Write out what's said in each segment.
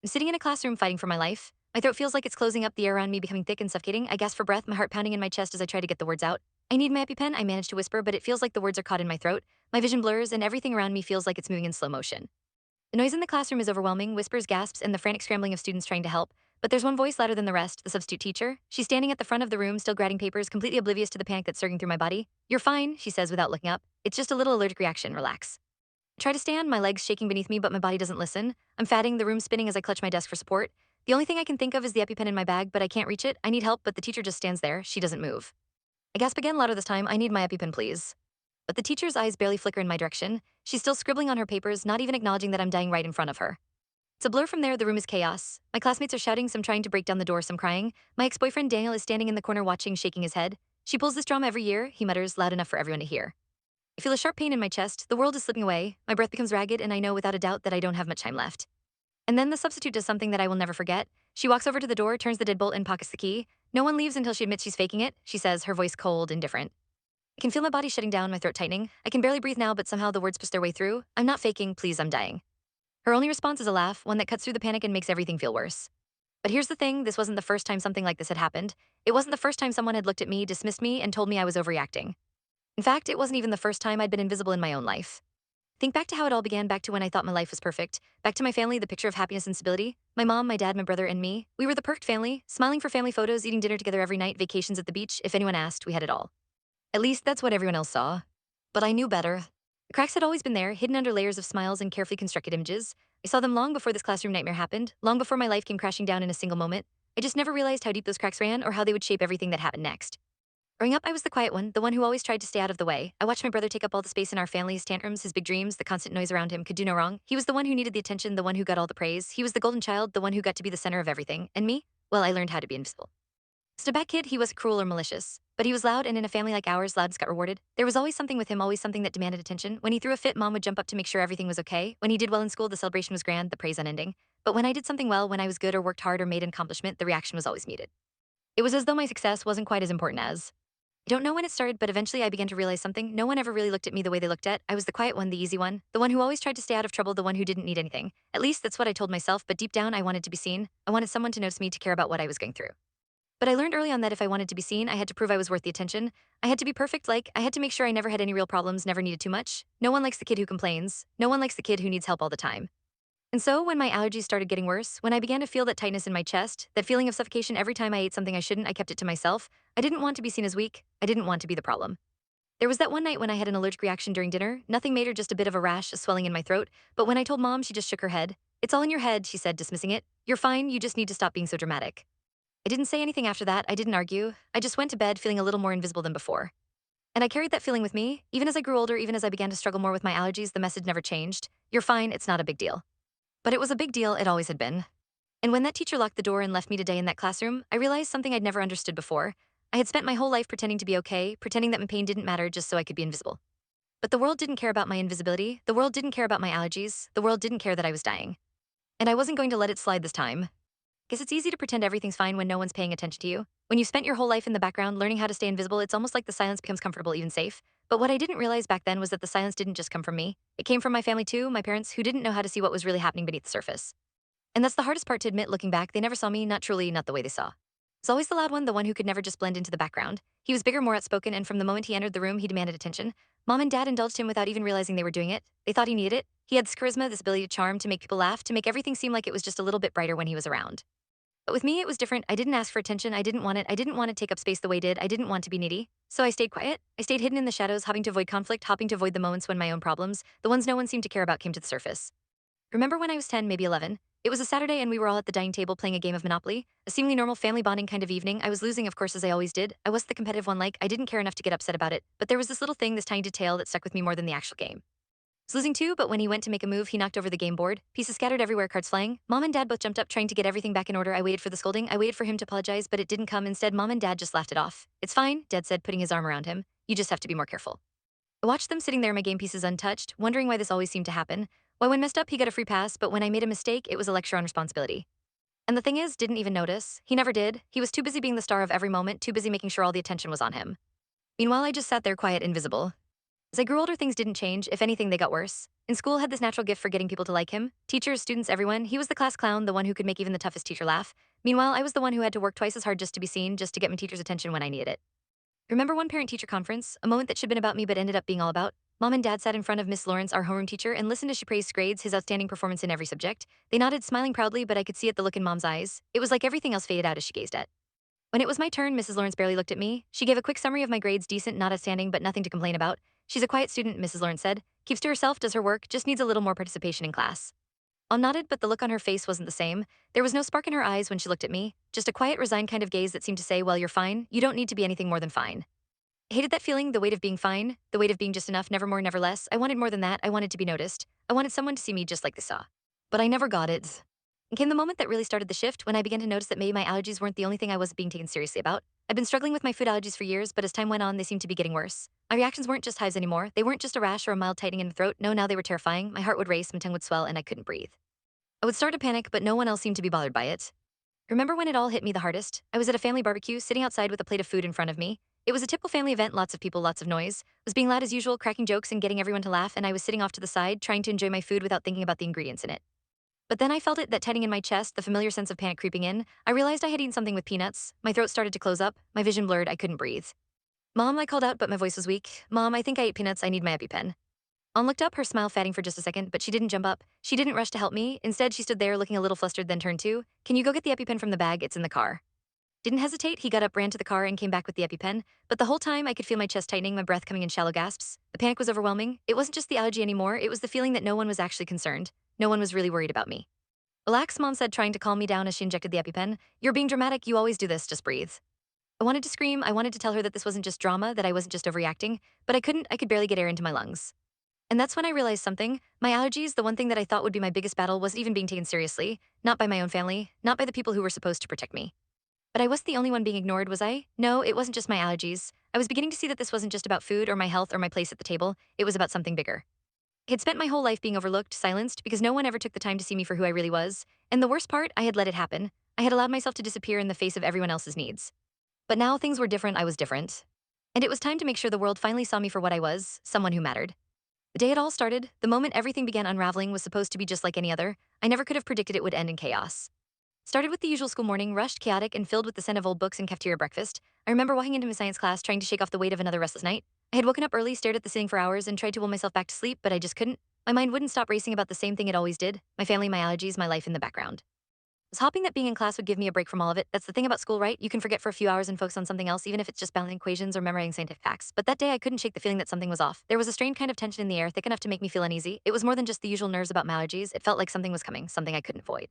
I'm sitting in a classroom fighting for my life. My throat feels like it's closing up, the air around me becoming thick and suffocating. I gasp for breath, my heart pounding in my chest as I try to get the words out. I need my EpiPen, I manage to whisper, but it feels like the words are caught in my throat. My vision blurs, and everything around me feels like it's moving in slow motion. The noise in the classroom is overwhelming, whispers, gasps, and the frantic scrambling of students trying to help. But there's one voice louder than the rest, the substitute teacher. She's standing at the front of the room, still grading papers, completely oblivious to the panic that's surging through my body. "You're fine," she says without looking up. "It's just a little allergic reaction, relax." I try to stand, my legs shaking beneath me, but my body doesn't listen. I'm fatting, the room spinning as I clutch my desk for support. The only thing I can think of is the EpiPen in my bag, but I can't reach it. I need help, but the teacher just stands there. She doesn't move. I gasp again, louder this time. "I need my EpiPen, please." But the teacher's eyes barely flicker in my direction. She's still scribbling on her papers, not even acknowledging that I'm dying right in front of her. It's a blur from there, the room is chaos. My classmates are shouting, some trying to break down the door, some crying. My ex-boyfriend Daniel is standing in the corner watching, shaking his head. "She pulls this drama every year," he mutters, loud enough for everyone to hear. I feel a sharp pain in my chest. The world is slipping away. My breath becomes ragged, and I know without a doubt that I don't have much time left. And then the substitute does something that I will never forget. She walks over to the door, turns the deadbolt, and pockets the key. "No one leaves until she admits she's faking it," she says, her voice cold and different. I can feel my body shutting down, my throat tightening. I can barely breathe now, but somehow the words push their way through. "I'm not faking, please, I'm dying." Her only response is a laugh, one that cuts through the panic and makes everything feel worse. But here's the thing, this wasn't the first time something like this had happened. It wasn't the first time someone had looked at me, dismissed me, and told me I was overreacting. In fact, it wasn't even the first time I'd been invisible in my own life. Think back to how it all began, back to when I thought my life was perfect, back to my family, the picture of happiness and stability. My mom, my dad, my brother, and me. We were the perfect family, smiling for family photos, eating dinner together every night, vacations at the beach. If anyone asked, we had it all. At least that's what everyone else saw. But I knew better. The cracks had always been there, hidden under layers of smiles and carefully constructed images. I saw them long before this classroom nightmare happened, long before my life came crashing down in a single moment. I just never realized how deep those cracks ran or how they would shape everything that happened next. Growing up, I was the quiet one, the one who always tried to stay out of the way. I watched my brother take up all the space in our family, his tantrums, his big dreams, the constant noise around him could do no wrong. He was the one who needed the attention, the one who got all the praise. He was the golden child, the one who got to be the center of everything. And me? Well, I learned how to be invisible. As a bad kid, he wasn't cruel or malicious. But he was loud, and in a family like ours, loudness got rewarded. There was always something with him, always something that demanded attention. When he threw a fit, mom would jump up to make sure everything was okay. When he did well in school, the celebration was grand, the praise unending. But when I did something well, when I was good or worked hard or made an accomplishment, the reaction was always muted. It was as though my success wasn't quite as important as. I don't know when it started, but eventually I began to realize something. No one ever really looked at me the way they looked at. I was the quiet one, the easy one, the one who always tried to stay out of trouble, the one who didn't need anything. At least that's what I told myself, but deep down I wanted to be seen. I wanted someone to notice me, to care about what I was going through. But I learned early on that if I wanted to be seen, I had to prove I was worth the attention. I had to be perfect, I had to make sure I never had any real problems, never needed too much. No one likes the kid who complains. No one likes the kid who needs help all the time. And so, when my allergies started getting worse, when I began to feel that tightness in my chest, that feeling of suffocation every time I ate something I shouldn't, I kept it to myself. I didn't want to be seen as weak. I didn't want to be the problem. There was that one night when I had an allergic reaction during dinner. Nothing major, just a bit of a rash, a swelling in my throat. But when I told mom, she just shook her head. "It's all in your head," she said, dismissing it. "You're fine, you just need to stop being so dramatic." I didn't say anything after that. I didn't argue. I just went to bed feeling a little more invisible than before. And I carried that feeling with me. Even as I grew older, even as I began to struggle more with my allergies, the message never changed. "You're fine, it's not a big deal." But it was a big deal, it always had been. And when that teacher locked the door and left me today in that classroom, I realized something I'd never understood before. I had spent my whole life pretending to be okay, pretending that my pain didn't matter just so I could be invisible. But the world didn't care about my invisibility. The world didn't care about my allergies. The world didn't care that I was dying. And I wasn't going to let it slide this time. Guess it's easy to pretend everything's fine when no one's paying attention to you. When you spent your whole life in the background learning how to stay invisible, it's almost like the silence becomes comfortable, even safe. But what I didn't realize back then was that the silence didn't just come from me. It came from my family too, my parents, who didn't know how to see what was really happening beneath the surface. And that's the hardest part to admit looking back. They never saw me, not truly, not the way they saw. It's always the loud one, the one who could never just blend into the background. He was bigger, more outspoken, and from the moment he entered the room, he demanded attention. Mom and dad indulged him without even realizing they were doing it. They thought he needed it. He had this charisma, this ability to charm, to make people laugh, to make everything seem like it was just a little bit brighter when he was around. But with me, it was different. I didn't ask for attention. I didn't want it. I didn't want to take up space the way he did. I didn't want to be needy. So I stayed quiet. I stayed hidden in the shadows, hopping to avoid conflict, hopping to avoid the moments when my own problems, the ones no one seemed to care about, came to the surface. Remember when I was 10, maybe 11? It was a Saturday and we were all at the dining table playing a game of Monopoly. A seemingly normal family bonding kind of evening. I was losing, of course, as I always did. I wasn't the competitive one, I didn't care enough to get upset about it. But there was this little thing, this tiny detail that stuck with me more than the actual game. I was losing too, but when he went to make a move, he knocked over the game board. Pieces scattered everywhere, cards flying. Mom and dad both jumped up, trying to get everything back in order. I waited for the scolding. I waited for him to apologize, but it didn't come. Instead, mom and dad just laughed it off. "It's fine," dad said, putting his arm around him. "You just have to be more careful." I watched them sitting there, my game pieces untouched, wondering why this always seemed to happen. Why when messed up, he got a free pass, but when I made a mistake, it was a lecture on responsibility. And the thing is, didn't even notice. He never did. He was too busy being the star of every moment, too busy making sure all the attention was on him. Meanwhile, I just sat there quiet, invisible. As I grew older, things didn't change. If anything, they got worse. In school, had this natural gift for getting people to like him. Teachers, students, everyone. He was the class clown, the one who could make even the toughest teacher laugh. Meanwhile, I was the one who had to work twice as hard just to be seen, just to get my teacher's attention when I needed it. Remember one parent-teacher conference? A moment that should have been about me but ended up being all about? Mom and Dad sat in front of Miss Lawrence, our homeroom teacher, and listened as she praised grades, his outstanding performance in every subject. They nodded, smiling proudly, but I could see it the look in Mom's eyes. It was like everything else faded out as she gazed at. When it was my turn, Mrs. Lawrence barely looked at me. She gave a quick summary of my grades, decent, not outstanding, but nothing to complain about. She's a quiet student, Mrs. Lawrence said. Keeps to herself, does her work, just needs a little more participation in class. I nodded, but the look on her face wasn't the same. There was no spark in her eyes when she looked at me, just a quiet, resigned kind of gaze that seemed to say, well, you're fine. You don't need to be anything more than fine. I hated that feeling, the weight of being fine, the weight of being just enough, never more, never less. I wanted more than that. I wanted to be noticed. I wanted someone to see me just like they saw. But I never got it. And came the moment that really started the shift when I began to notice that maybe my allergies weren't the only thing I wasn't being taken seriously about. I'd been struggling with my food allergies for years, but as time went on, they seemed to be getting worse. My reactions weren't just hives anymore. They weren't just a rash or a mild tightening in the throat. No, now they were terrifying. My heart would race, my tongue would swell, and I couldn't breathe. I would start to panic, but no one else seemed to be bothered by it. Remember when it all hit me the hardest? I was at a family barbecue, sitting outside with a plate of food in front of me. It was a typical family event, lots of people, lots of noise. I was being loud as usual, cracking jokes and getting everyone to laugh, and I was sitting off to the side, trying to enjoy my food without thinking about the ingredients in it. But then I felt it, that tightening in my chest, the familiar sense of panic creeping in. I realized I had eaten something with peanuts. My throat started to close up, my vision blurred, I couldn't breathe. Mom, I called out, but my voice was weak. Mom, I think I ate peanuts, I need my EpiPen. Ann looked up, her smile fading for just a second, but she didn't jump up. She didn't rush to help me. Instead, she stood there looking a little flustered, then turned to, can you go get the EpiPen from the bag? It's in the car. Didn't hesitate, he got up, ran to the car, and came back with the EpiPen. But the whole time, I could feel my chest tightening, my breath coming in shallow gasps. The panic was overwhelming. It wasn't just the allergy anymore, it was the feeling that no one was actually concerned. No one was really worried about me. Relax, Mom said, trying to calm me down as she injected the EpiPen. You're being dramatic, you always do this, just breathe. I wanted to scream, I wanted to tell her that this wasn't just drama, that I wasn't just overreacting, but I couldn't, I could barely get air into my lungs. And that's when I realized something. My allergies, the one thing that I thought would be my biggest battle, wasn't even being taken seriously. Not by my own family, not by the people who were supposed to protect me. But I wasn't the only one being ignored, was I? No, it wasn't just my allergies. I was beginning to see that this wasn't just about food or my health or my place at the table. It was about something bigger. I had spent my whole life being overlooked, silenced, because no one ever took the time to see me for who I really was. And the worst part, I had let it happen. I had allowed myself to disappear in the face of everyone else's needs. But now things were different, I was different. And it was time to make sure the world finally saw me for what I was, someone who mattered. The day it all started, the moment everything began unraveling, was supposed to be just like any other. I never could have predicted it would end in chaos. Started with the usual school morning, rushed, chaotic, and filled with the scent of old books and cafeteria breakfast. I remember walking into my science class trying to shake off the weight of another restless night. I had woken up early, stared at the ceiling for hours, and tried to will myself back to sleep, but I just couldn't. My mind wouldn't stop racing about the same thing it always did: my family, my allergies, my life in the background. I was hoping that being in class would give me a break from all of it. That's the thing about school, right? You can forget for a few hours and focus on something else, even if it's just balancing equations or memorizing scientific facts. But that day, I couldn't shake the feeling that something was off. There was a strange kind of tension in the air, thick enough to make me feel uneasy. It was more than just the usual nerves about my allergies. It felt like something was coming, something I couldn't avoid.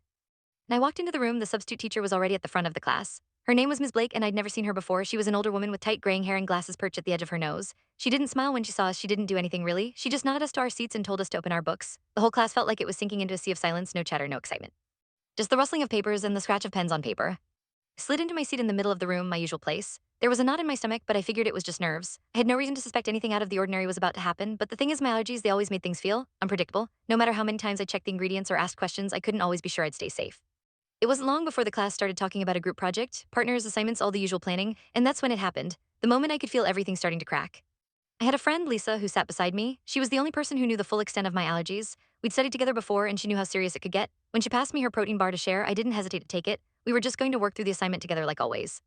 And I walked into the room. The substitute teacher was already at the front of the class. Her name was Ms. Blake, and I'd never seen her before. She was an older woman with tight graying hair and glasses perched at the edge of her nose. She didn't smile when she saw us. She didn't do anything really. She just nodded us to our seats and told us to open our books. The whole class felt like it was sinking into a sea of silence, no chatter, no excitement. Just the rustling of papers and the scratch of pens on paper. I slid into my seat in the middle of the room, my usual place. There was a knot in my stomach, but I figured it was just nerves. I had no reason to suspect anything out of the ordinary was about to happen, but the thing is, my allergies, they always made things feel unpredictable. No matter how many times I checked the ingredients or asked questions, I couldn't always be sure I'd stay safe. It wasn't long before the class started talking about a group project, partners, assignments, all the usual planning, and that's when it happened. The moment I could feel everything starting to crack. I had a friend, Lisa, who sat beside me. She was the only person who knew the full extent of my allergies. We'd studied together before, and she knew how serious it could get. When she passed me her protein bar to share, I didn't hesitate to take it. We were just going to work through the assignment together like always.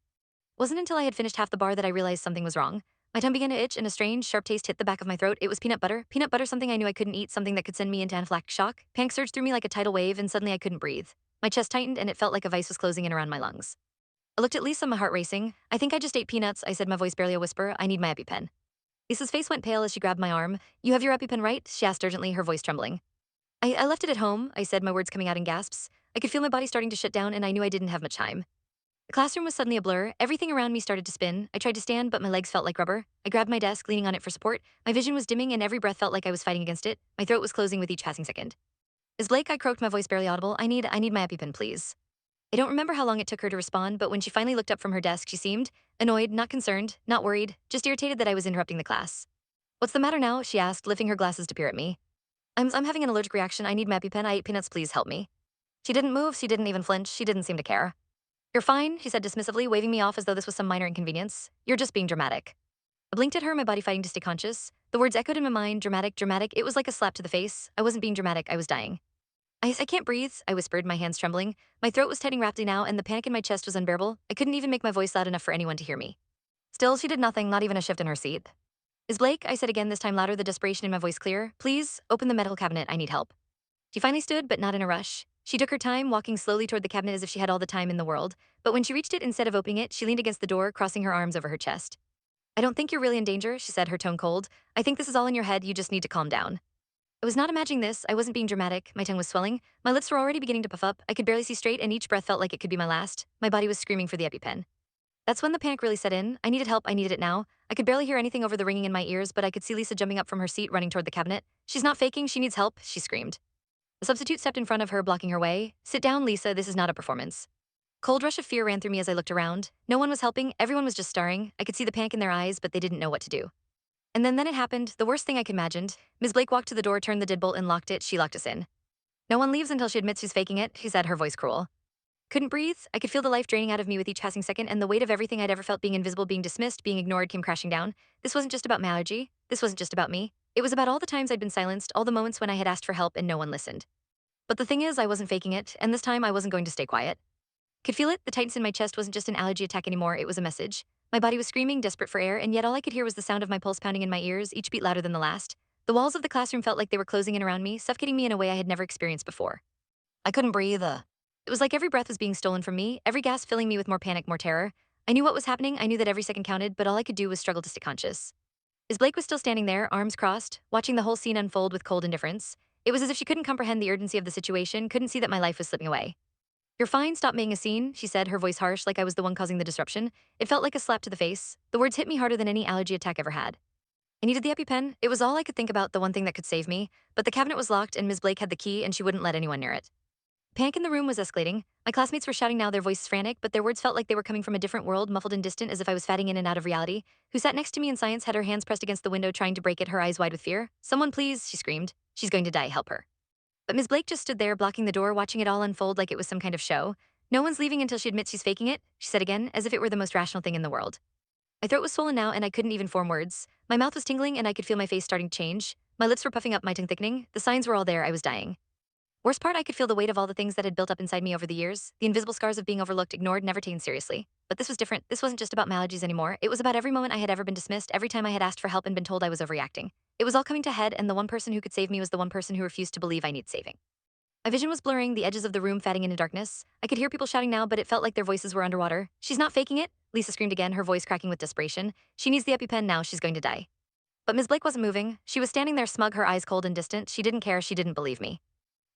It wasn't until I had finished half the bar that I realized something was wrong. My tongue began to itch, and a strange, sharp taste hit the back of my throat. It was peanut butter. Peanut butter, something I knew I couldn't eat, something that could send me into anaphylactic shock. Panic surged through me like a tidal wave, and suddenly I couldn't breathe. My chest tightened, and it felt like a vice was closing in around my lungs. I looked at Lisa, my heart racing. I think I just ate peanuts, I said, my voice barely a whisper. I need my EpiPen. Lisa's face went pale as she grabbed my arm. You have your EpiPen, right? She asked urgently, her voice trembling. I left it at home, I said, my words coming out in gasps. I could feel my body starting to shut down, and I knew I didn't have much time. The classroom was suddenly a blur. Everything around me started to spin. I tried to stand, but my legs felt like rubber. I grabbed my desk, leaning on it for support. My vision was dimming, and every breath felt like I was fighting against it. My throat was closing with each passing second. Is Blake? I croaked, my voice barely audible. I need my EpiPen, please. I don't remember how long it took her to respond, but when she finally looked up from her desk, she seemed annoyed, not concerned, not worried, just irritated that I was interrupting the class. What's the matter now? She asked, lifting her glasses to peer at me. I'm having an allergic reaction. I need my EpiPen. I ate peanuts. Please help me. She didn't move. She didn't even flinch. She didn't seem to care. You're fine, she said dismissively, waving me off as though this was some minor inconvenience. You're just being dramatic. I blinked at her, my body fighting to stay conscious. The words echoed in my mind, dramatic, dramatic. It was like a slap to the face. I wasn't being dramatic, I was dying. I can't breathe, I whispered, my hands trembling. My throat was tightening rapidly now, and the panic in my chest was unbearable. I couldn't even make my voice loud enough for anyone to hear me. Still, she did nothing, not even a shift in her seat. Is Blake? I said again, this time louder, the desperation in my voice clear. Please, open the medical cabinet, I need help. She finally stood, but not in a rush. She took her time, walking slowly toward the cabinet as if she had all the time in the world. But when she reached it, instead of opening it, she leaned against the door, crossing her arms over her chest. I don't think you're really in danger, she said, her tone cold. I think this is all in your head, you just need to calm down. I was not imagining this, I wasn't being dramatic, my tongue was swelling, my lips were already beginning to puff up, I could barely see straight, and each breath felt like it could be my last. My body was screaming for the EpiPen. That's when the panic really set in. I needed help, I needed it now. I could barely hear anything over the ringing in my ears, but I could see Lisa jumping up from her seat, running toward the cabinet. She's not faking, she needs help, she screamed. The substitute stepped in front of her, blocking her way. Sit down, Lisa, this is not a performance. Cold rush of fear ran through me as I looked around. No one was helping, everyone was just staring. I could see the panic in their eyes, but they didn't know what to do. And then it happened, the worst thing I could imagined. Ms. Blake walked to the door, turned the deadbolt, and locked it. She locked us in. No one leaves until she admits she's faking it, she said, her voice cruel. Couldn't breathe. I could feel the life draining out of me with each passing second, and the weight of everything I'd ever felt, being invisible, being dismissed, being ignored, came crashing down. This wasn't just about my allergy. This wasn't just about me. It was about all the times I'd been silenced, all the moments when I had asked for help and no one listened. But the thing is, I wasn't faking it, and this time I wasn't going to stay quiet. Could feel it, the tightness in my chest wasn't just an allergy attack anymore, it was a message. My body was screaming, desperate for air, and yet all I could hear was the sound of my pulse pounding in my ears, each beat louder than the last. The walls of the classroom felt like they were closing in around me, suffocating me in a way I had never experienced before. I couldn't breathe. It was like every breath was being stolen from me, every gasp filling me with more panic, more terror. I knew what was happening, I knew that every second counted, but all I could do was struggle to stay conscious. As Blake was still standing there, arms crossed, watching the whole scene unfold with cold indifference, it was as if she couldn't comprehend the urgency of the situation, couldn't see that my life was slipping away. You're fine, stop making a scene, she said, her voice harsh, like I was the one causing the disruption. It felt like a slap to the face. The words hit me harder than any allergy attack ever had. I needed the EpiPen. It was all I could think about, the one thing that could save me. But the cabinet was locked, and Ms. Blake had the key, and she wouldn't let anyone near it. Panic in the room was escalating. My classmates were shouting now, their voices frantic, but their words felt like they were coming from a different world, muffled and distant, as if I was fading in and out of reality. Who sat next to me in science had her hands pressed against the window, trying to break it, her eyes wide with fear. Someone please, she screamed. She's going to die, help her. But Ms. Blake just stood there, blocking the door, watching it all unfold like it was some kind of show. No one's leaving until she admits she's faking it, she said again, as if it were the most rational thing in the world. My throat was swollen now, and I couldn't even form words. My mouth was tingling, and I could feel my face starting to change. My lips were puffing up, my tongue thickening. The signs were all there, I was dying. Worst part, I could feel the weight of all the things that had built up inside me over the years, the invisible scars of being overlooked, ignored, never taken seriously. But this was different. This wasn't just about my allergies anymore. It was about every moment I had ever been dismissed, every time I had asked for help and been told I was overreacting. It was all coming to a head, and the one person who could save me was the one person who refused to believe I need saving. My vision was blurring, the edges of the room fading into darkness. I could hear people shouting now, but it felt like their voices were underwater. She's not faking it, Lisa screamed again, her voice cracking with desperation. She needs the EpiPen now, she's going to die. But Ms. Blake wasn't moving. She was standing there smug, her eyes cold and distant. She didn't care, she didn't believe me.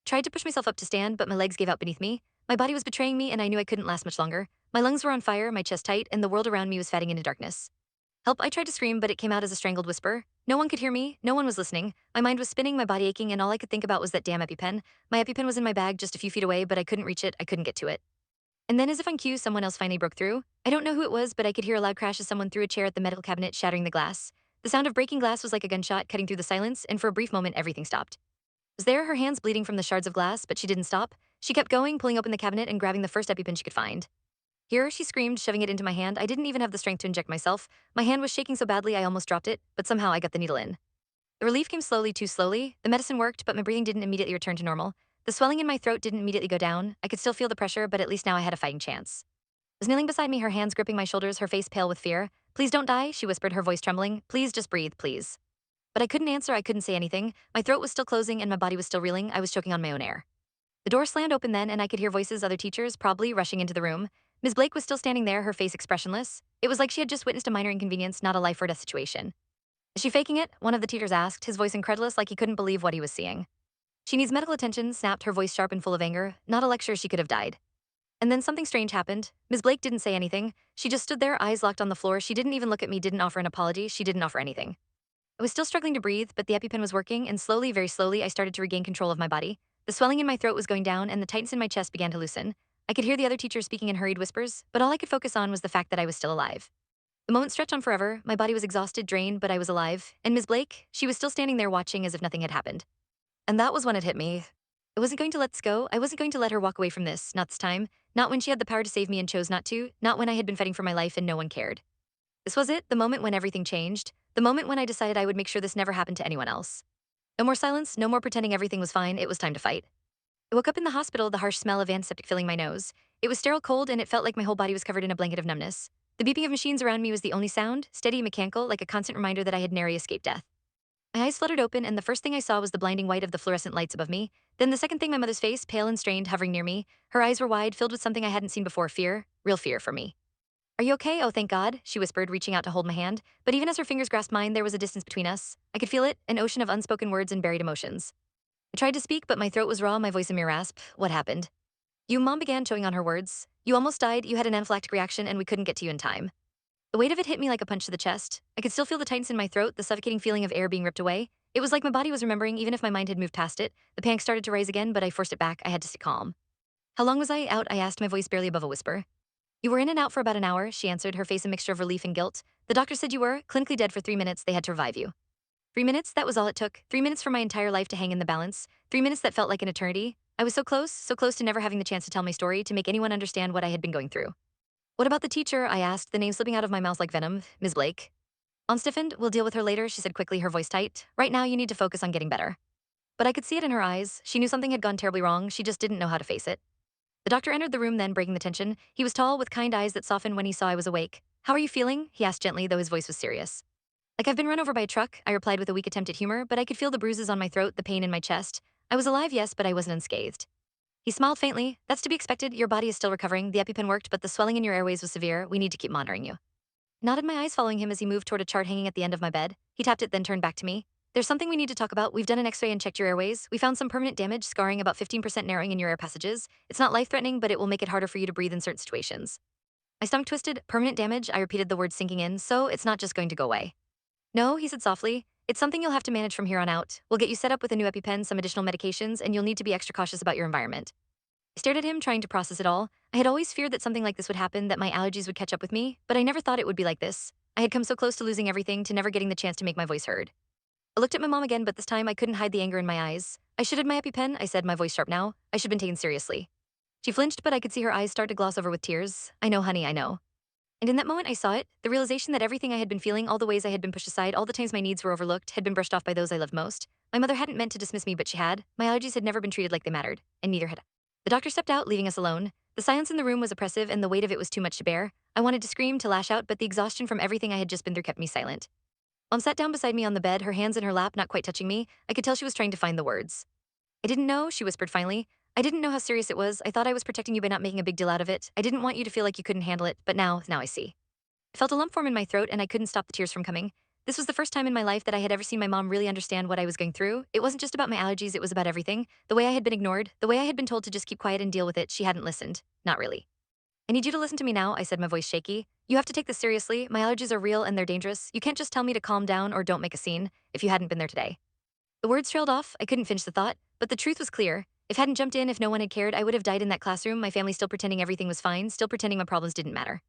Tried to push myself up to stand, but my legs gave out beneath me. My body was betraying me, and I knew I couldn't last much longer. My lungs were on fire, my chest tight, and the world around me was fading into darkness. Help, I tried to scream, but it came out as a strangled whisper. No one could hear me, no one was listening. My mind was spinning, my body aching, and all I could think about was that damn EpiPen. My EpiPen was in my bag just a few feet away, but I couldn't reach it, I couldn't get to it. And then, as if on cue, someone else finally broke through. I don't know who it was, but I could hear a loud crash as someone threw a chair at the medical cabinet, shattering the glass. The sound of breaking glass was like a gunshot cutting through the silence, and for a brief moment, everything stopped. Was there, her hands bleeding from the shards of glass, but she didn't stop. She kept going, pulling open the cabinet and grabbing the first EpiPen she could find. Here, she screamed, shoving it into my hand. I didn't even have the strength to inject myself. My hand was shaking so badly I almost dropped it, but somehow I got the needle in. The relief came slowly, too slowly. The medicine worked, but my breathing didn't immediately return to normal. The swelling in my throat didn't immediately go down. I could still feel the pressure, but at least now I had a fighting chance. Was kneeling beside me, her hands gripping my shoulders, her face pale with fear. Please don't die, she whispered, her voice trembling. Please just breathe, please. But I couldn't answer, I couldn't say anything. My throat was still closing and my body was still reeling. I was choking on my own air. The door slammed open then, and I could hear voices, other teachers, probably, rushing into the room. Ms. Blake was still standing there, her face expressionless. It was like she had just witnessed a minor inconvenience, not a life or death situation. Is she faking it? One of the teachers asked, his voice incredulous, like he couldn't believe what he was seeing. She needs medical attention, snapped, her voice sharp and full of anger. Not a lecture, she could have died. And then something strange happened. Ms. Blake didn't say anything. She just stood there, eyes locked on the floor. She didn't even look at me, didn't offer an apology. She didn't offer anything. I was still struggling to breathe, but the EpiPen was working, and slowly, very slowly, I started to regain control of my body. The swelling in my throat was going down, and the tightness in my chest began to loosen. I could hear the other teachers speaking in hurried whispers, but all I could focus on was the fact that I was still alive. The moment stretched on forever. My body was exhausted, drained, but I was alive. And Ms. Blake, she was still standing there watching as if nothing had happened. And that was when it hit me. I wasn't going to let this go. I wasn't going to let her walk away from this, not this time. Not when she had the power to save me and chose not to. Not when I had been fighting for my life and no one cared. This was it, the moment when everything changed, the moment when I decided I would make sure this never happened to anyone else. No more silence, no more pretending everything was fine, it was time to fight. I woke up in the hospital, the harsh smell of antiseptic filling my nose. It was sterile cold, and it felt like my whole body was covered in a blanket of numbness. The beeping of machines around me was the only sound, steady and mechanical, like a constant reminder that I had nary escaped death. My eyes fluttered open, and the first thing I saw was the blinding white of the fluorescent lights above me. Then the second thing, my mother's face, pale and strained, hovering near me. Her eyes were wide, filled with something I hadn't seen before, fear, real fear for me. Are you okay? Oh, thank God, she whispered, reaching out to hold my hand. But even as her fingers grasped mine, there was a distance between us. I could feel it, an ocean of unspoken words and buried emotions. I tried to speak, but my throat was raw, my voice a mere rasp. What happened? Mom began, chewing on her words. You almost died, you had an anaphylactic reaction, and we couldn't get to you in time. The weight of it hit me like a punch to the chest. I could still feel the tightness in my throat, the suffocating feeling of air being ripped away. It was like my body was remembering, even if my mind had moved past it. The panic started to rise again, but I forced it back. I had to stay calm. How long was I out? I asked, my voice barely above a whisper. You were in and out for about an hour, she answered, her face a mixture of relief and guilt. The doctor said you were clinically dead for 3 minutes. They had to revive you. 3 minutes? That was all it took. 3 minutes for my entire life to hang in the balance. 3 minutes that felt like an eternity. I was so close to never having the chance to tell my story, to make anyone understand what I had been going through. What about the teacher? I asked, the name slipping out of my mouth like venom. Ms. Blake. On stiffened, we'll deal with her later, she said quickly, her voice tight. Right now, you need to focus on getting better. But I could see it in her eyes. She knew something had gone terribly wrong. She just didn't know how to face it. The doctor entered the room then, breaking the tension. He was tall, with kind eyes that softened when he saw I was awake. How are you feeling? He asked gently, though his voice was serious. Like I've been run over by a truck, I replied with a weak attempt at humor, but I could feel the bruises on my throat, the pain in my chest. I was alive, yes, but I wasn't unscathed. He smiled faintly. That's to be expected. Your body is still recovering. The EpiPen worked, but the swelling in your airways was severe. We need to keep monitoring you. Nodded, my eyes following him as he moved toward a chart hanging at the end of my bed. He tapped it, then turned back to me. There's something we need to talk about. We've done an x-ray and checked your airways. We found some permanent damage, scarring, about 15% narrowing in your air passages. It's not life-threatening, but it will make it harder for you to breathe in certain situations. My stomach twisted. Permanent damage? I repeated, the words sinking in. So it's not just going to go away. No, he said softly. It's something you'll have to manage from here on out. We'll get you set up with a new EpiPen, some additional medications, and you'll need to be extra cautious about your environment. I stared at him, trying to process it all. I had always feared that something like this would happen, that my allergies would catch up with me, but I never thought it would be like this. I had come so close to losing everything, to never getting the chance to make my voice heard. I looked at my mom again, but this time I couldn't hide the anger in my eyes. I should have my EpiPen, I said, my voice sharp now. I should have been taken seriously. She flinched, but I could see her eyes start to gloss over with tears. I know, honey, I know. And in that moment I saw it, the realization that everything I had been feeling, all the ways I had been pushed aside, all the times my needs were overlooked, had been brushed off by those I loved most. My mother hadn't meant to dismiss me, but she had. My allergies had never been treated like they mattered, and neither had I. The doctor stepped out, leaving us alone. The silence in the room was oppressive, and the weight of it was too much to bear. I wanted to scream, to lash out, but the exhaustion from everything I had just been through kept me silent. Mom sat down beside me on the bed, her hands in her lap, not quite touching me. I could tell she was trying to find the words. I didn't know, she whispered finally. I didn't know how serious it was. I thought I was protecting you by not making a big deal out of it. I didn't want you to feel like you couldn't handle it, but now I see. I felt a lump form in my throat, and I couldn't stop the tears from coming. This was the first time in my life that I had ever seen my mom really understand what I was going through. It wasn't just about my allergies, it was about everything. The way I had been ignored, the way I had been told to just keep quiet and deal with it, she hadn't listened. Not really. I need you to listen to me now, I said, my voice shaky. You have to take this seriously. My allergies are real and they're dangerous. You can't just tell me to calm down or don't make a scene. If you hadn't been there today. The words trailed off. I couldn't finish the thought, but the truth was clear. If I hadn't jumped in, if no one had cared, I would have died in that classroom, my family still pretending everything was fine, still pretending my problems didn't matter.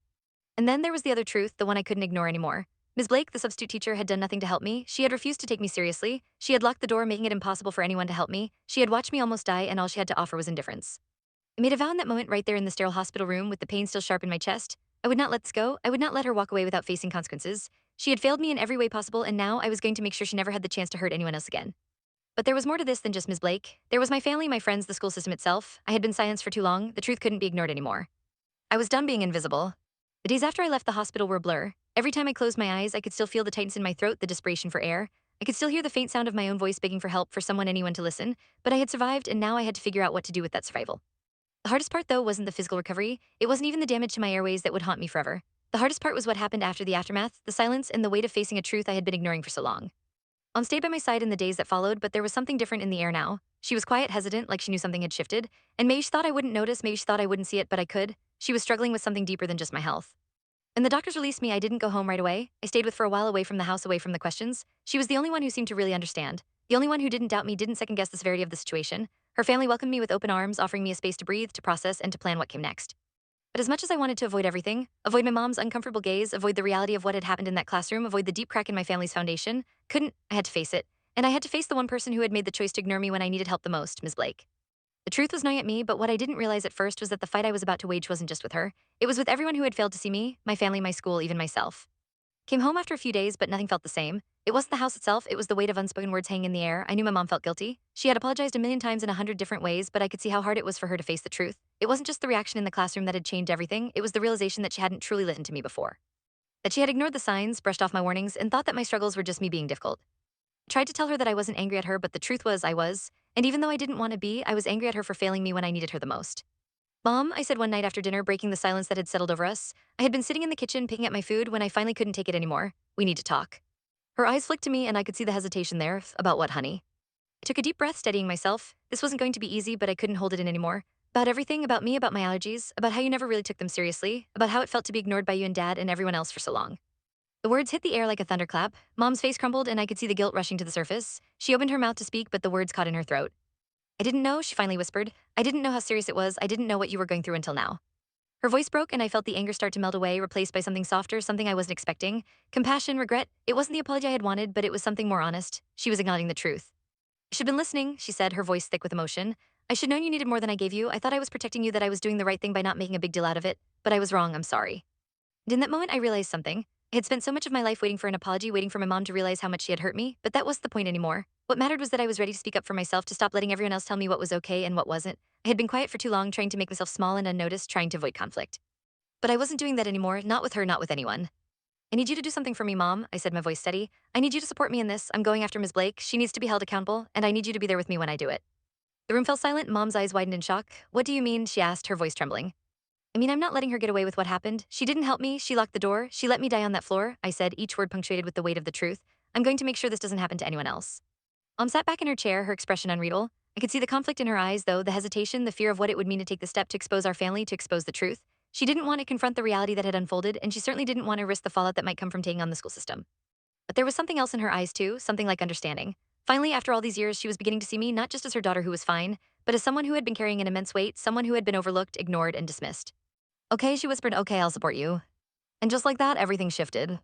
And then there was the other truth, the one I couldn't ignore anymore. Ms. Blake, the substitute teacher, had done nothing to help me. She had refused to take me seriously. She had locked the door, making it impossible for anyone to help me. She had watched me almost die, and all she had to offer was indifference. I made a vow in that moment, right there in the sterile hospital room, with the pain still sharp in my chest. I would not let this go. I would not let her walk away without facing consequences. She had failed me in every way possible, and now I was going to make sure she never had the chance to hurt anyone else again. But there was more to this than just Ms. Blake. There was my family, my friends, the school system itself. I had been silenced for too long. The truth couldn't be ignored anymore. I was done being invisible. The days after I left the hospital were a blur. Every time I closed my eyes, I could still feel the tightness in my throat, the desperation for air. I could still hear the faint sound of my own voice begging for help, for someone, anyone to listen. But I had survived, and now I had to figure out what to do with that survival. The hardest part, though, wasn't the physical recovery. It wasn't even the damage to my airways that would haunt me forever. The hardest part was what happened after the aftermath, the silence, and the weight of facing a truth I had been ignoring for so long. Mom stayed by my side in the days that followed, but there was something different in the air now. She was quiet, hesitant, like she knew something had shifted. And maybe she thought I wouldn't notice, maybe she thought I wouldn't see it, but I could. She was struggling with something deeper than just my health. When the doctors released me, I didn't go home right away. I stayed with for a while, away from the house, away from the questions. She was the only one who seemed to really understand. The only one who didn't doubt me, didn't second-guess the severity of the situation. Her family welcomed me with open arms, offering me a space to breathe, to process, and to plan what came next. But as much as I wanted to avoid everything, avoid my mom's uncomfortable gaze, avoid the reality of what had happened in that classroom, avoid the deep crack in my family's foundation, I had to face it. And I had to face the one person who had made the choice to ignore me when I needed help the most, Ms. Blake. The truth was gnawing at me, but what I didn't realize at first was that the fight I was about to wage wasn't just with her. It was with everyone who had failed to see me, my family, my school, even myself. Came home after a few days, but nothing felt the same. It wasn't the house itself, it was the weight of unspoken words hanging in the air. I knew my mom felt guilty. She had apologized a million times in 100 different ways, but I could see how hard it was for her to face the truth. It wasn't just the reaction in the classroom that had changed everything, it was the realization that she hadn't truly listened to me before. That she had ignored the signs, brushed off my warnings, and thought that my struggles were just me being difficult. I tried to tell her that I wasn't angry at her, but the truth was I was. And even though I didn't want to be, I was angry at her for failing me when I needed her the most. Mom, I said one night after dinner, breaking the silence that had settled over us. I had been sitting in the kitchen picking at my food when I finally couldn't take it anymore. We need to talk. Her eyes flicked to me, and I could see the hesitation there. About what, honey? I took a deep breath, steadying myself. This wasn't going to be easy, but I couldn't hold it in anymore. About everything, about me, about my allergies, about how you never really took them seriously, about how it felt to be ignored by you and Dad and everyone else for so long. The words hit the air like a thunderclap. Mom's face crumbled, and I could see the guilt rushing to the surface. She opened her mouth to speak, but the words caught in her throat. I didn't know, she finally whispered. I didn't know how serious it was. I didn't know what you were going through until now. Her voice broke, and I felt the anger start to melt away, replaced by something softer, something I wasn't expecting. Compassion, regret. It wasn't the apology I had wanted, but it was something more honest. She was acknowledging the truth. I should have been listening, she said, her voice thick with emotion. I should known you needed more than I gave you. I thought I was protecting you, that I was doing the right thing by not making a big deal out of it. But I was wrong, I'm sorry. And in that moment, I realized something. I had spent so much of my life waiting for an apology, waiting for my mom to realize how much she had hurt me, but that wasn't the point anymore. What mattered was that I was ready to speak up for myself, to stop letting everyone else tell me what was okay and what wasn't. I had been quiet for too long, trying to make myself small and unnoticed, trying to avoid conflict. But I wasn't doing that anymore, not with her, not with anyone. I need you to do something for me, Mom, I said, my voice steady. I need you to support me in this. I'm going after Ms. Blake. She needs to be held accountable, and I need you to be there with me when I do it. The room fell silent. Mom's eyes widened in shock. What do you mean? She asked, her voice trembling. I mean, I'm not letting her get away with what happened. She didn't help me. She locked the door. She let me die on that floor, I said, each word punctuated with the weight of the truth. I'm going to make sure this doesn't happen to anyone else. Mom sat back in her chair, her expression unreadable. I could see the conflict in her eyes, though, the hesitation, the fear of what it would mean to take the step to expose our family, to expose the truth. She didn't want to confront the reality that had unfolded, and she certainly didn't want to risk the fallout that might come from taking on the school system. But there was something else in her eyes, too, something like understanding. Finally, after all these years, she was beginning to see me not just as her daughter who was fine, but as someone who had been carrying an immense weight, someone who had been overlooked, ignored, and dismissed. Okay, she whispered, okay, I'll support you. And just like that, everything shifted.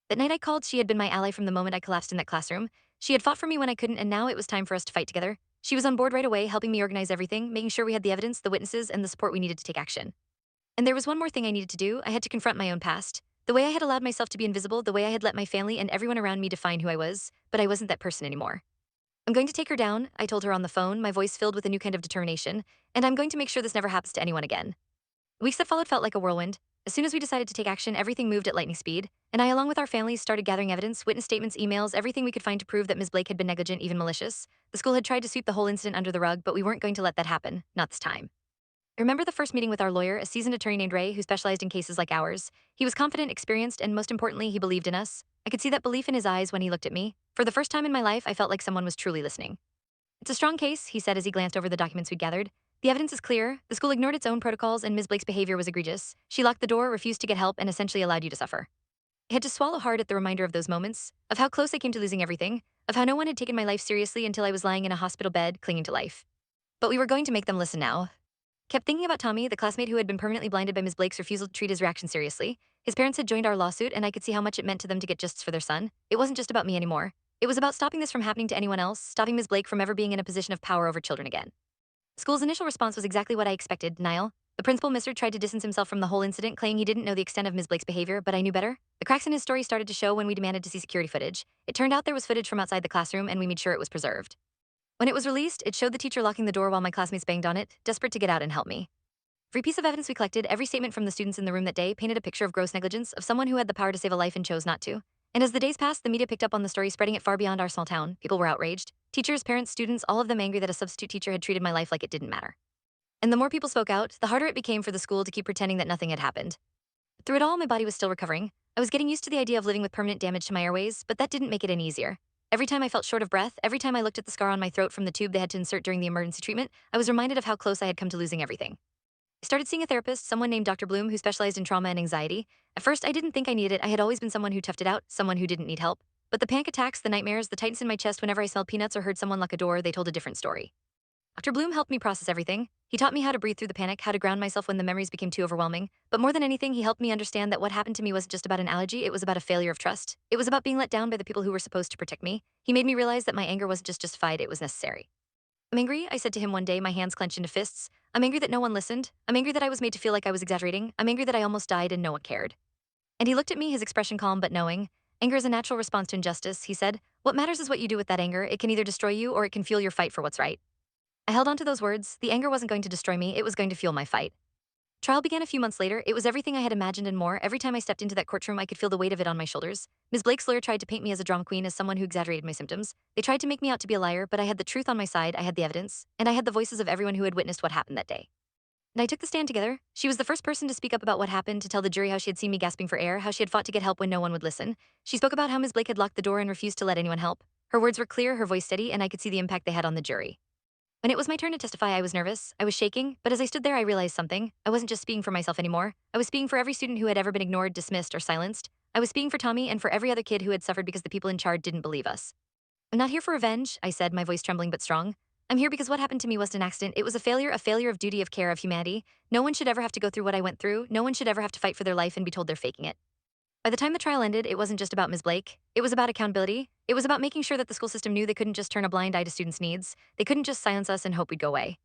That night I called, she had been my ally from the moment I collapsed in that classroom. She had fought for me when I couldn't, and now it was time for us to fight together. She was on board right away, helping me organize everything, making sure we had the evidence, the witnesses, and the support we needed to take action. And there was one more thing I needed to do. I had to confront my own past. The way I had allowed myself to be invisible, the way I had let my family and everyone around me define who I was, but I wasn't that person anymore. I'm going to take her down, I told her on the phone, my voice filled with a new kind of determination, and I'm going to make sure this never happens to anyone again. The weeks that followed felt like a whirlwind. As soon as we decided to take action, everything moved at lightning speed, and I, along with our families, started gathering evidence, witness statements, emails, everything we could find to prove that Ms. Blake had been negligent, even malicious. The school had tried to sweep the whole incident under the rug, but we weren't going to let that happen, not this time. I remember the first meeting with our lawyer, a seasoned attorney named Ray who specialized in cases like ours. He was confident, experienced, and most importantly, he believed in us. I could see that belief in his eyes when he looked at me. For the first time in my life, I felt like someone was truly listening. It's a strong case, he said as he glanced over the documents we'd gathered. The evidence is clear. The school ignored its own protocols, and Ms. Blake's behavior was egregious. She locked the door, refused to get help, and essentially allowed you to suffer. I had to swallow hard at the reminder of those moments, of how close I came to losing everything, of how no one had taken my life seriously until I was lying in a hospital bed, clinging to life. But we were going to make them listen now. Kept thinking about Tommy, the classmate who had been permanently blinded by Ms. Blake's refusal to treat his reaction seriously. His parents had joined our lawsuit, and I could see how much it meant to them to get justice for their son. It wasn't just about me anymore. It was about stopping this from happening to anyone else, stopping Ms. Blake from ever being in a position of power over children again. School's initial response was exactly what I expected, denial. The principal, Mr. tried to distance himself from the whole incident, claiming he didn't know the extent of Ms. Blake's behavior, but I knew better. The cracks in his story started to show when we demanded to see security footage. It turned out there was footage from outside the classroom, and we made sure it was preserved. When it was released, it showed the teacher locking the door while my classmates banged on it, desperate to get out and help me. Every piece of evidence we collected, every statement from the students in the room that day painted a picture of gross negligence, of someone who had the power to save a life and chose not to. And as the days passed, the media picked up on the story, spreading it far beyond our small town. People were outraged. Teachers, parents, students, all of them angry that a substitute teacher had treated my life like it didn't matter. And the more people spoke out, the harder it became for the school to keep pretending that nothing had happened. Through it all, my body was still recovering. I was getting used to the idea of living with permanent damage to my airways, but that didn't make it any easier. Every time I felt short of breath, every time I looked at the scar on my throat from the tube they had to insert during the emergency treatment, I was reminded of how close I had come to losing everything. I started seeing a therapist, someone named Dr. Bloom, who specialized in trauma and anxiety. At first, I didn't think I needed it. I had always been someone who toughed it out, someone who didn't need help. But the panic attacks, the nightmares, the tightness in my chest whenever I smelled peanuts or heard someone lock a door, they told a different story. Dr. Bloom helped me process everything. He taught me how to breathe through the panic, how to ground myself when the memories became too overwhelming. But more than anything, he helped me understand that what happened to me wasn't just about an allergy, it was about a failure of trust. It was about being let down by the people who were supposed to protect me. He made me realize that my anger wasn't just justified, it was necessary. I'm angry, I said to him one day, my hands clenched into fists. I'm angry that no one listened. I'm angry that I was made to feel like I was exaggerating. I'm angry that I almost died and no one cared. And he looked at me, his expression calm but knowing. Anger is a natural response to injustice, he said. What matters is what you do with that anger. It can either destroy you or it can fuel your fight for what's right. I held on to those words. The anger wasn't going to destroy me, it was going to fuel my fight. Trial began a few months later. It was everything I had imagined and more. Every time I stepped into that courtroom, I could feel the weight of it on my shoulders. Ms. Blake's lawyer tried to paint me as a drama queen, as someone who exaggerated my symptoms. They tried to make me out to be a liar, but I had the truth on my side, I had the evidence, and I had the voices of everyone who had witnessed what happened that day. And I took the stand together. She was the first person to speak up about what happened, to tell the jury how she had seen me gasping for air, how she had fought to get help when no one would listen. She spoke about how Ms. Blake had locked the door and refused to let anyone help. Her words were clear, her voice steady, and I could see the impact they had on the jury. When it was my turn to testify, I was nervous, I was shaking, but as I stood there, I realized something. I wasn't just speaking for myself anymore. I was speaking for every student who had ever been ignored, dismissed, or silenced. I was speaking for Tommy and for every other kid who had suffered because the people in charge didn't believe us. I'm not here for revenge, I said, my voice trembling but strong. I'm here because what happened to me wasn't an accident. It was a failure of duty, of care, of humanity. No one should ever have to go through what I went through. No one should ever have to fight for their life and be told they're faking it. By the time the trial ended, it wasn't just about Ms. Blake. It was about accountability. It was about making sure that the school system knew they couldn't just turn a blind eye to students' needs. They couldn't just silence us and hope we'd go away.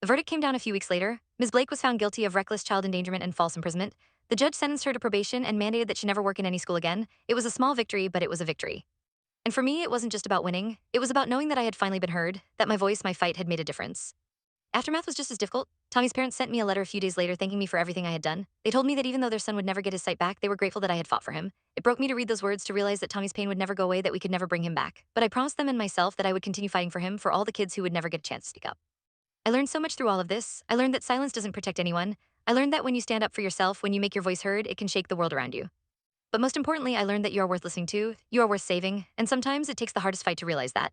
The verdict came down a few weeks later. Ms. Blake was found guilty of reckless child endangerment and false imprisonment. The judge sentenced her to probation and mandated that she never work in any school again. It was a small victory, but it was a victory. And for me, it wasn't just about winning. It was about knowing that I had finally been heard, that my voice, my fight had made a difference. Aftermath was just as difficult. Tommy's parents sent me a letter a few days later thanking me for everything I had done. They told me that even though their son would never get his sight back, they were grateful that I had fought for him. It broke me to read those words, to realize that Tommy's pain would never go away, that we could never bring him back. But I promised them and myself that I would continue fighting for him, for all the kids who would never get a chance to speak up. I learned so much through all of this. I learned that silence doesn't protect anyone. I learned that when you stand up for yourself, when you make your voice heard, it can shake the world around you. But most importantly, I learned that you are worth listening to, you are worth saving, and sometimes it takes the hardest fight to realize that.